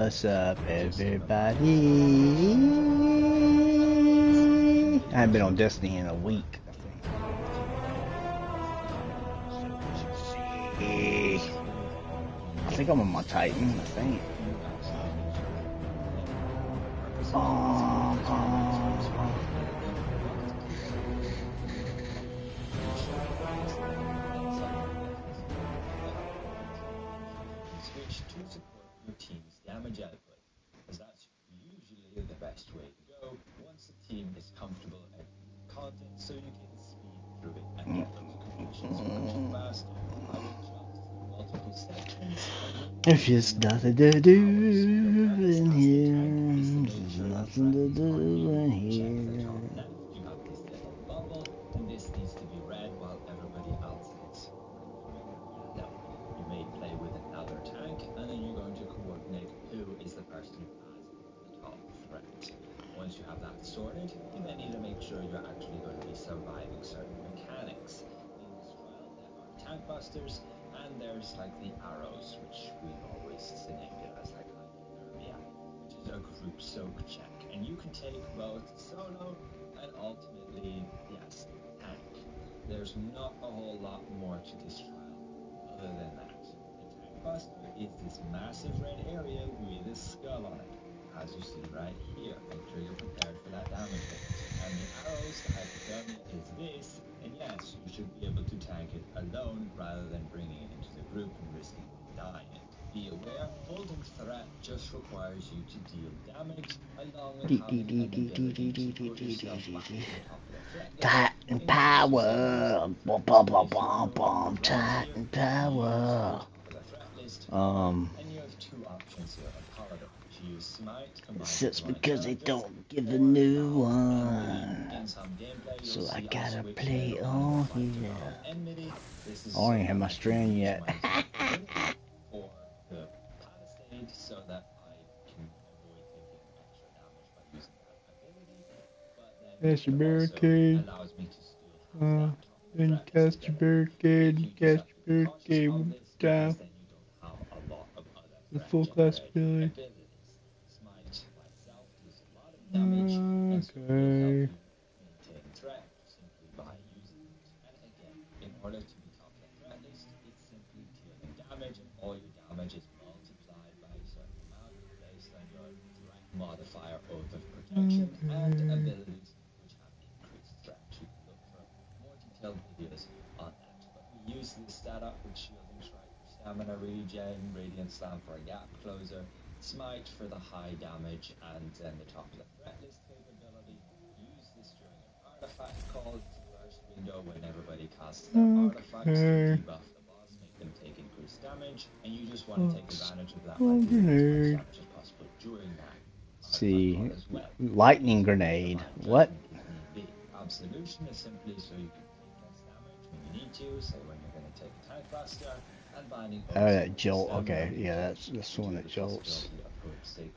What's up, everybody? I haven't been on Destiny in a week. I think I'm on my Titan. I think. Switch to support your team's damage output, as that's usually the best way to go once the team is comfortable at content, so you can speed through it and get those completions much faster. I will trust multiple sections. If there's nothing to do in here, there's nothing to do in here. You have this little bubble, and this needs to be read while everybody else is reading. You may play with another tank, and then you're going to coordinate who is the person who has the top threat. Once you have that sorted, you then need to make sure you're actually going to be surviving certain mechanics. In this trial, there are tank busters, and there's like the arrows, which we've always named it as like hypothermia, which is a group soak check. And you can take both solo and ultimately, yes, tank. There's not a whole lot more to this trial other than that. The tank buster is this massive red area with a skull on it, as you see right here. Make sure you're prepared for that damage hit. And the arrows, the hypothermia is this, and yes, you should be able to tank it alone rather than bringing it into the group and risking dying. Be aware, holding threat just requires you to deal damage along with having an ability to put yourself back to the top of the threat list. Titan power, bum bum bum bum bum. Titan power. And you have two options here on Paladin. To use Smite It's just because they don't give a new one, in some gameplay, so I see gotta switch play in on fight here. about enmity. This is I so ain't had that my I can strand use yet. my or the palisade so that I can avoid taking extra damage by using that ability. But then Cast your it also barricade. allows me to still have that top Then threat list cast your ability. barricade. If you Cast decide to your be cautious barricade of one this, time. because then you don't have a lot of other The threat full class generating ability. abilities. Smite by itself deals a lot of damage and so will help Okay. you maintain threat simply by using it. And again, in order to be top of the threat list, it's simply dealing damage, and all your damage is multiplied by a certain amount based on your threat modifier, oath of protection, and abilities which have increased threat. You can look for more detailed videos on that. But we use this setup with shielding strike for stamina regen, radiant slam for a gap closer, smite for the high damage, and then the top of the threat list capability. Use this during an artifact call. It's the burst window when everybody casts their artifacts to debuff the boss, make them take increased damage, and you just want to take advantage of that by dealing as much damage as possible during that. See, lightning grenade. What? Absolution is simply so you can take less damage when you need to, say when you're going to take a tank buster, and binding. Oh, that jolt. Okay, yeah, that's the one that jolts.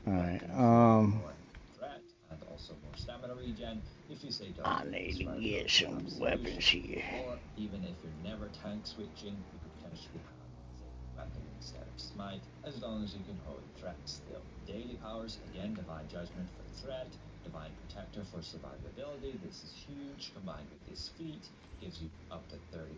All right. Threat and also more stamina regen. If you say don't I need to get some weapons here. or even if you're never tank switching, you could potentially have say weapon instead of smite, as long as you can hold threat still. Daily powers, again, divine judgment for threat, divine protector for survivability. This is huge. Combined with this feat, gives you up to 30%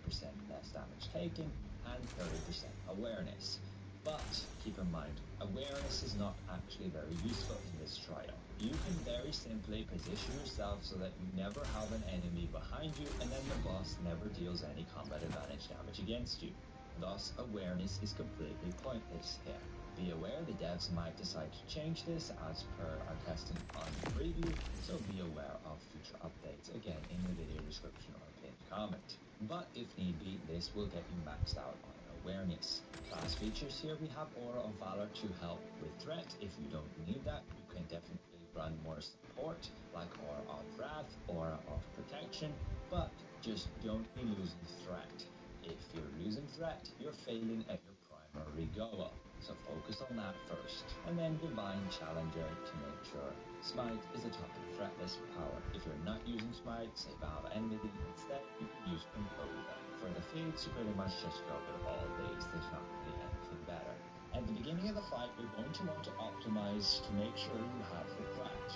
less damage taken and 30% awareness. But keep in mind, awareness is not actually very useful in this trial. You can very simply position yourself so that you never have an enemy behind you, and then the boss never deals any combat advantage damage against you. Thus, awareness is completely pointless here. Be aware the devs might decide to change this as per our testing on the preview, so be aware of future updates, again in the video description or pinned comment. But if need be, this will get you maxed out on awareness. Class features here, we have Aura of Valor to help with threat. If you don't need that, you can definitely run more support like Aura of Wrath, Aura of Protection, but just don't be losing threat. If you're losing threat, you're failing at your primary goal. So focus on that first. And then Divine Challenger to make sure Smite is a top of the threat list power. If you're not using Smite, say Vow of Enmity instead, you can use Composer. For the feats, you pretty much just go with all these. There's not really anything better. At the beginning of the fight, you're going to want to optimize to make sure you have the threat.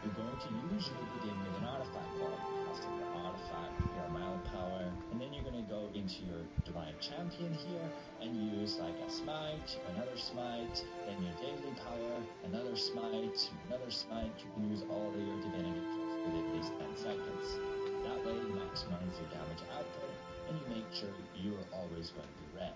You're going to usually begin with an artifact card. After your artifact, your amount power, and then you're going to go into your divine champion here and use like a smite, another smite, then your daily power, another smite. You can use all of your divinity just within these 10 seconds. That way you maximize your damage output and you make sure you're always going to be red.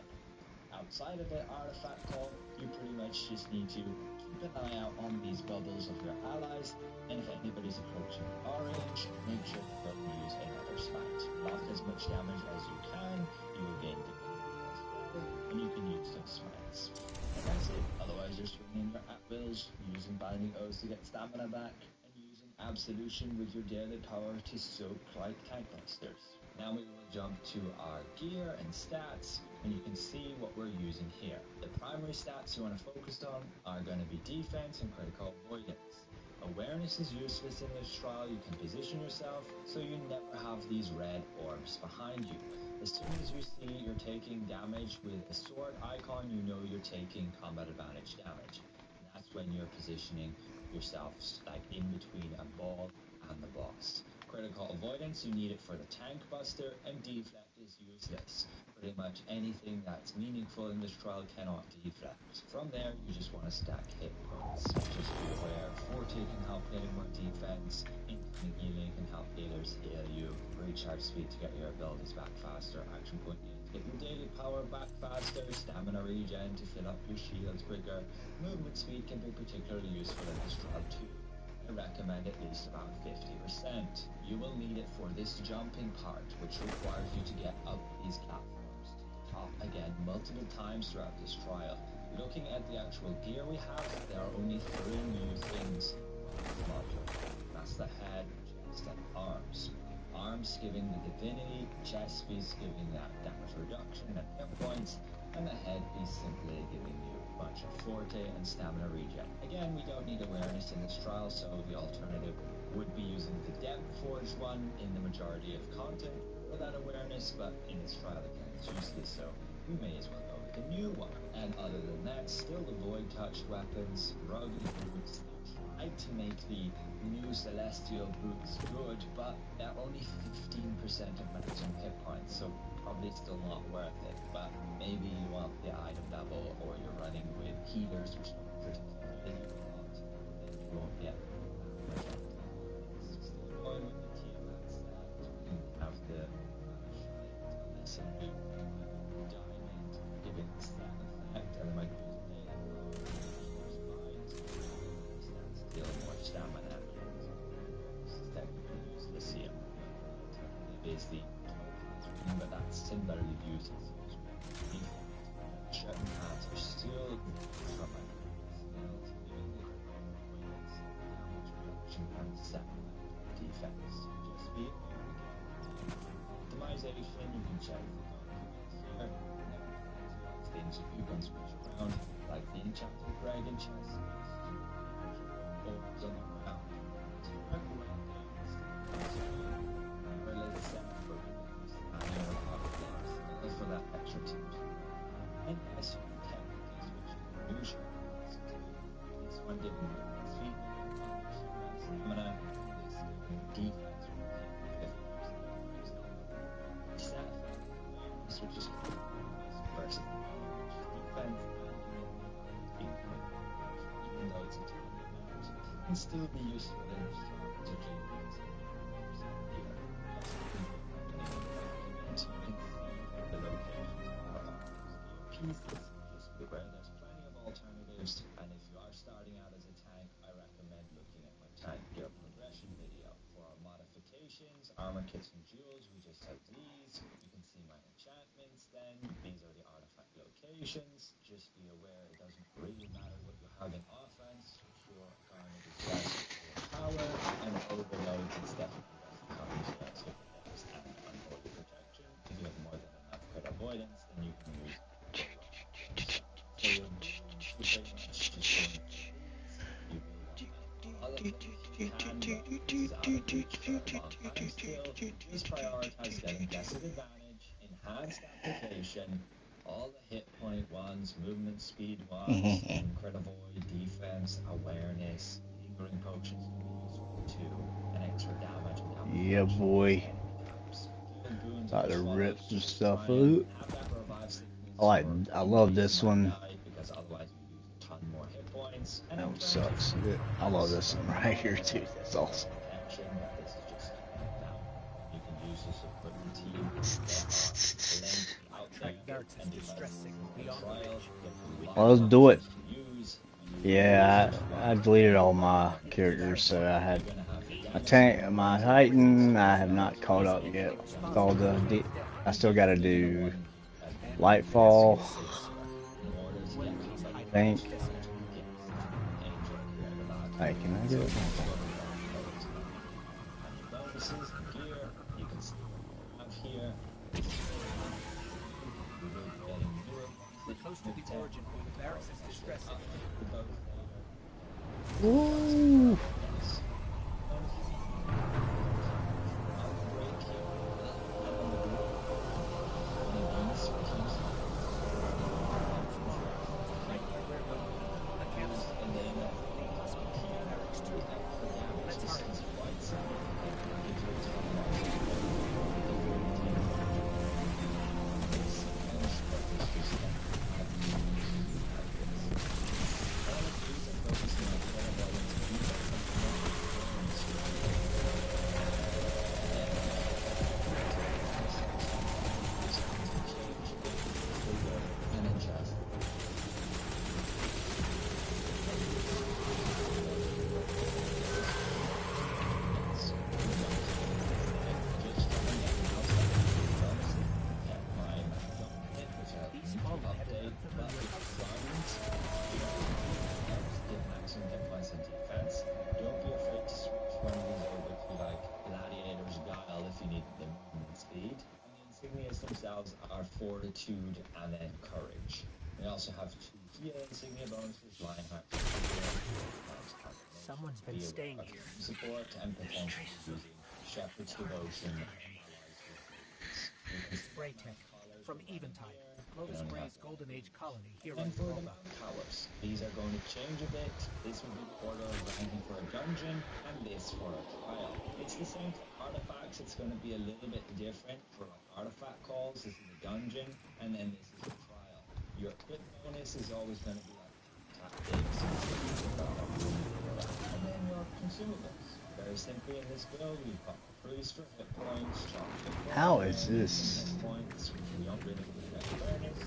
Outside of the artifact call, you pretty much just need to keep an eye out on these bubbles of your allies, and if anybody's approaching our range, make sure to don't use another smite. Block as much damage as you can, you will gain divinity as well, and you can use those smites. And that's it. Otherwise you're swinging your at-wills, using binding oaths to get stamina back, and using absolution with your daily power to soak like tank busters. Now we will jump to our gear and stats, and you can see what we're using here. The primary stats you want to focus on are going to be defense and critical avoidance. Awareness is useless in this trial. You can position yourself so you never have these red orbs behind you. As soon as you see you're taking damage with a sword icon, you know you're taking combat advantage damage. And that's when you're positioning yourself like in between a ball and the boss. Critical avoidance, you need it for the tank buster, and defect is useless. Pretty much anything that's meaningful in this trial cannot defect. From there, you just want to stack hit points. Just be aware, Forte can help getting more defense, incoming healing can help healers heal you, recharge speed to get your abilities back faster, action point to get your daily power back faster, stamina regen to fill up your shields quicker. Movement speed can be particularly useful in this trial too. I recommend at least about 50%. You will need it for this jumping part, which requires you to get up these platforms to the top again multiple times throughout this trial. Looking at the actual gear we have, there are only 3 new things on this module. That's the head, chest, and arms. Arms giving the divinity, chest piece giving that damage reduction and hit points, and the head piece simply giving you a bunch of forte and stamina regen. Again, we don't need awareness in this trial, so the alternative would be using the Depth Forge one in the majority of content without awareness, but in this trial again it's useless, so we may as well go with the new one. And other than that, still the void touched weapons, rugged boots. They tried to make the new celestial boots good, but they're only 15% of maximum hit points, so probably still not worth it. But maybe you want the item double, or you're running with healers which don't particularly heal you a lot, then you won't get that much of it. Still going with the Tiamat set, you have the shiny diamond giving the stat effect, and my dealing more stamina. Technically useless here. Is the but that's similarly useless. Certain paths are still from my skills, giving the damage reduction and stamina defects. Just be optimization, you can check the here. Things if you can switch around, like the enchanted dragon chest. Orbs on the ground. For that extra tip. And yes, you can technically switch this one giving speed, stamina, defense, stat effect, which is versus defense, even though it's a tiny amount, can still be useful in strategy. Just be aware there's plenty of alternatives, and if you are starting out as a tank, I recommend looking at my tank gear progression video. For our modifications, armor kits and jewels, we just have these. You can see my enchantments then. These are the artifact locations. Just be aware it doesn't really matter what you have in offense. Sure, garnet is best for power, and overload is definitely best for counter spells and unholy protection. If you have more than enough crit avoidance, then you can use so you're pretty much just going for these. You will want all of them if you can, but this is out of reach for a long time still. Just prioritize getting blessed advantage, enhanced application, all the hit point ones, movement speed ones, incredible defense, awareness, lingering potions can be useful too, and extra damage and damage. Yeah, boy. About to rip some stuff up. I love this one. Because otherwise you lose a ton more hit points. That one sucks. I love this one right here too. That's awesome. This is just now. You can use this equipment team. Well, let's do it. Yeah, I deleted all my characters, so I had my tank, my Titan. I have not caught up yet with all the. I still got to do Lightfall. I think. Hey, can I get it? Ooh. Themselves are fortitude and then courage. We also have two heal insignia bonuses, Lionheart. Someone's been staying here. Support and potential using Shepherd's Devotion. Spray tech from Eventide, Lotus Gray's Golden Age colony here in And for the Europa. Mount Towers, these are going to change a bit. This will be the order of ranking for a dungeon, and this for a trial. It's the same for artifacts. It's going to be a little bit different for like artifact calls. This is a dungeon, and then this is a trial. Your equip bonus is always going to be like tactics, and then your consumables. Very simply in this build, we've got Cruise for hit points, How is this? hit points, which we don't really look at awareness.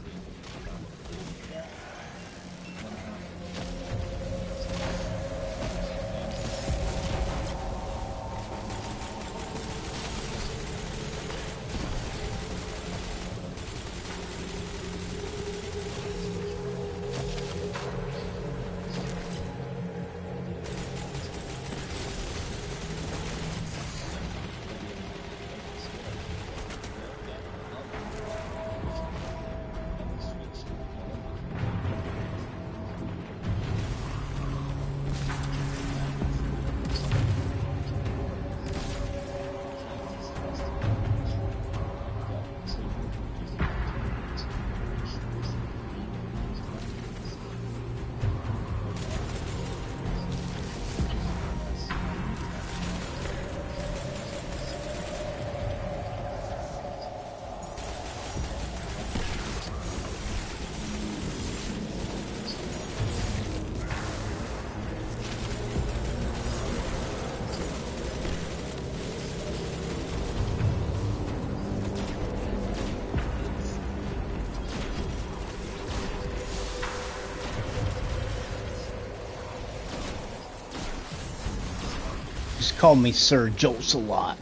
Just call me Sir Jocelot.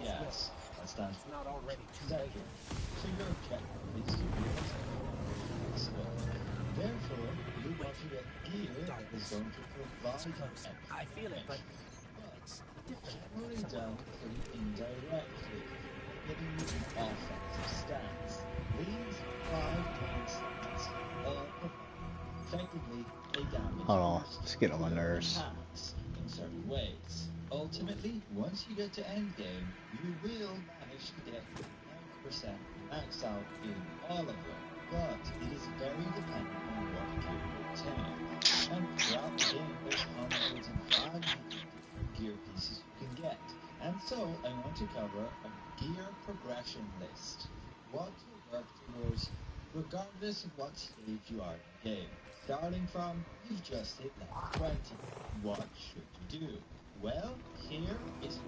Yes, that's done. It's not already too late. So your objective is to to get gear that is going to provide It's close. I feel it, but it's different. generally done pretty indirectly, getting you an offensive stance. These 5-10 slots all provide effectively a damage Hold on, boost it's getting on my to your nerves. attacks in certain ways. Ultimately, once you get to endgame, you will manage to get 90% max out in all of them, but it is very dependent on what gear you obtain. And throughout the game, there's hundreds and fragments of different gear pieces you can get. And so, I want to cover a gear progression list. What to work towards, regardless of what stage you are in the game. Starting from, you've just hit level 20. What should you do? Well, here is a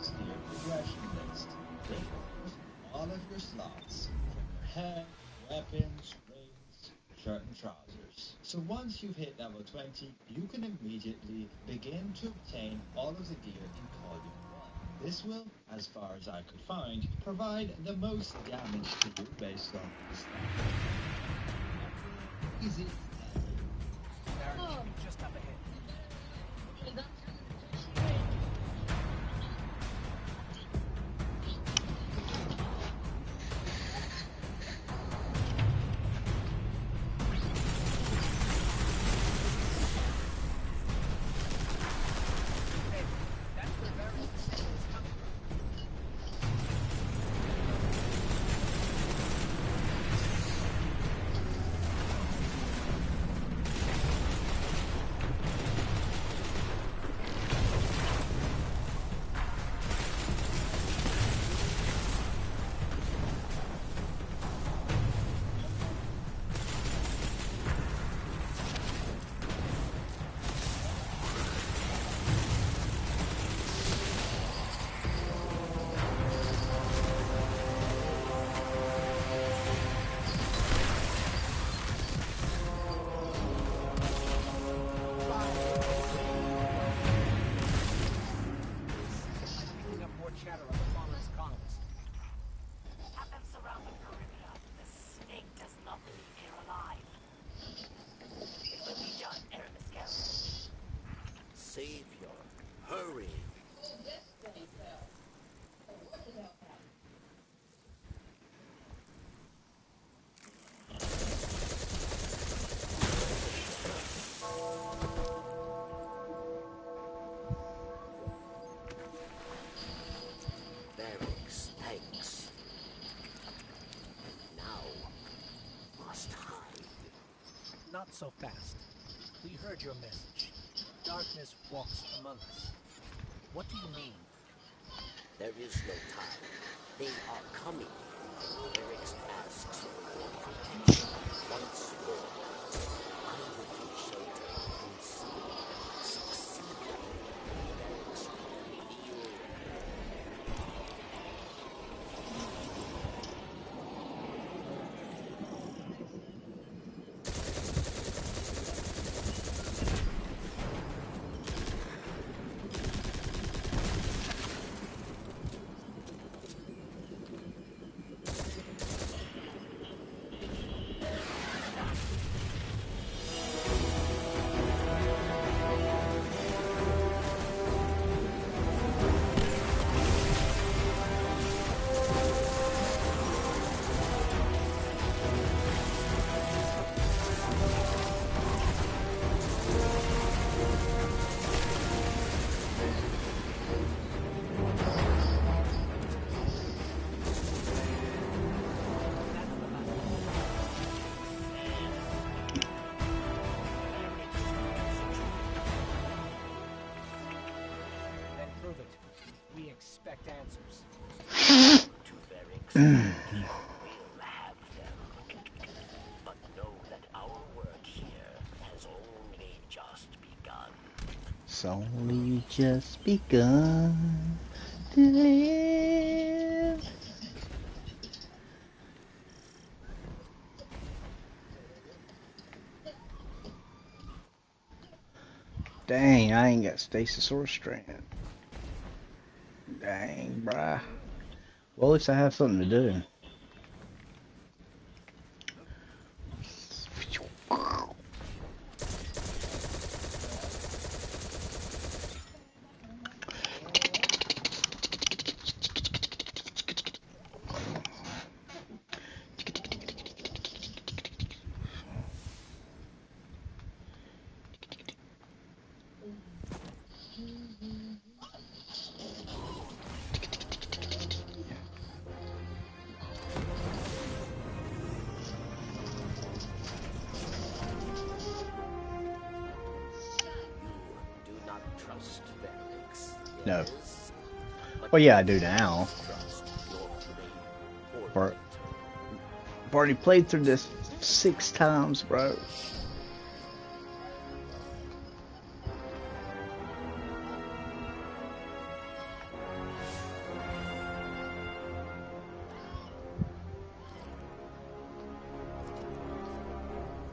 gear progression list. It covers all of your slots, from your head, weapons, rings, shirt and trousers. So once you've hit level 20, you can immediately begin to obtain all of the gear in column 1. This will, as far as I could find, provide the most damage to you based on the stats. Easy. Just up ahead. Savior, hurry! Barracks, thanks. Now, must hide. Not so fast. We heard your message. Darkness walks among us. What do you mean? There is no time. They are coming. Barracks asks for protection once more. I will take shelter inside. Succeed. Barracks will feel. Then prove it. We expect answers. To barracks, you will have them. But know that our work here has only just begun. It's only just begun to live. Dang, I ain't got stasis or strength. Dang, bruh. Well, at least I have something to do. trust Felix, No. yes? But Well, yeah, I you do now. trust your brain or For mental. I've already played through this 6 times, bro.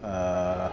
Uh.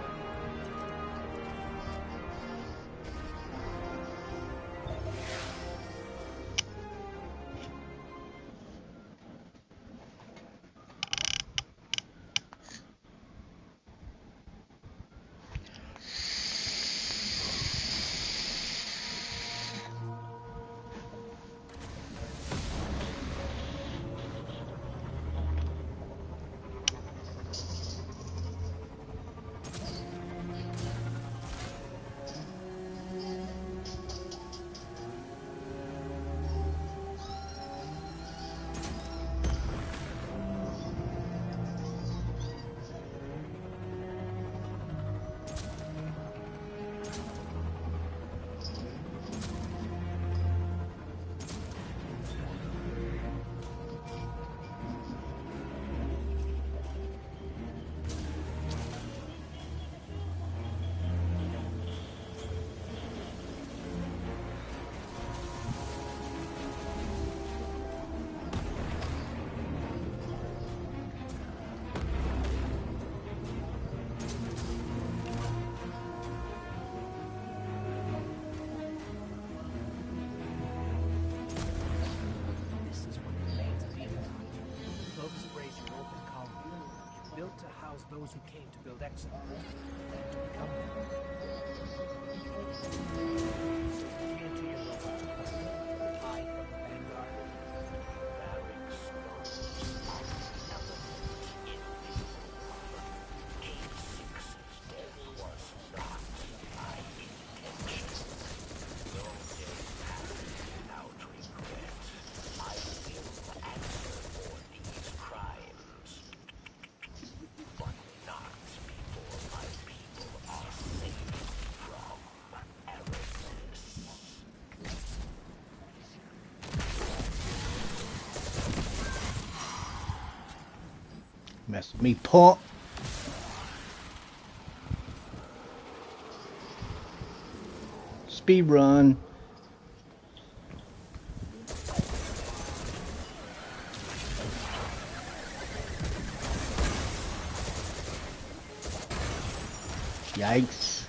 This is what remains of the Empire. Clovis Brazier opened colony, built to house those who came to build Exeter, and to become them. So re-enter your robot to hide from the Vanguard. Barracks runs on element in K6's death was not my intention. No day passed without regret. I will answer for these crimes, but not before my people are saved from Eresis. Mess with me, punk. Speed run. Yikes.